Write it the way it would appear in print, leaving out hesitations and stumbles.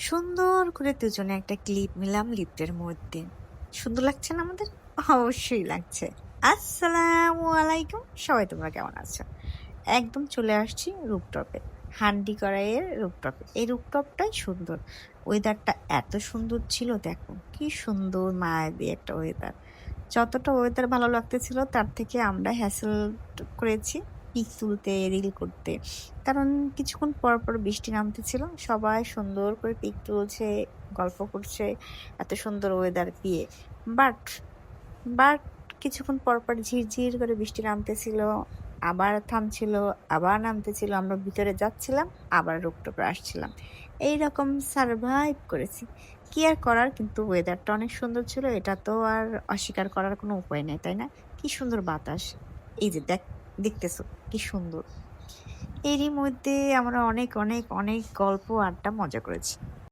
সুন্দর করে দুজনে একটা ক্লিপ নিলাম লিফটের মধ্যে। সুন্দর লাগছে না আমাদের? অবশ্যই লাগছে। আসসালামু আলাইকুম। সবাই তোমরা কেমন আছো? একদম চলে আসছি রুফটপে। হান্ডি কড়াইয়ের রুফটপে। এই রুফটপটাই সুন্দর। ওয়েদারটা এত সুন্দর ছিল দেখো। কি সুন্দর মায়াবী একটা ওয়েদার। যতটা ওয়েদার ভালো লাগতেছিল তার থেকে আমরা হ্যাসেল করেছি পিক তুলতে, রিল করতে। কারণ কিছুক্ষণ পর, পর বৃষ্টি নামতেছিল। সবাই সুন্দর করে পিক তুলছে, গল্প করছে এত সুন্দর ওয়েদার দিয়ে। বাট বাট কিছুক্ষণ পর, পর ঝিরঝির করে বৃষ্টি নামতেছিল। আবার থামছিল, আবার নামতেছিল। আমরা ভিতরে যাচ্ছিলাম, আবার রুফটপে আসছিলাম। এইরকম সারভাইভ করেছি। কি আর করার, কিন্তু ওয়েদারটা অনেক সুন্দর ছিল। এটা তো আর অস্বীকার করার কোনো উপায় নেই, তাই না? কি সুন্দর বাতাস। এই যে দেখতেছো কি সুন্দর। এরই মধ্যে আমরা অনেক, অনেক, অনেক গল্প, আড্ডা, মজা করেছি।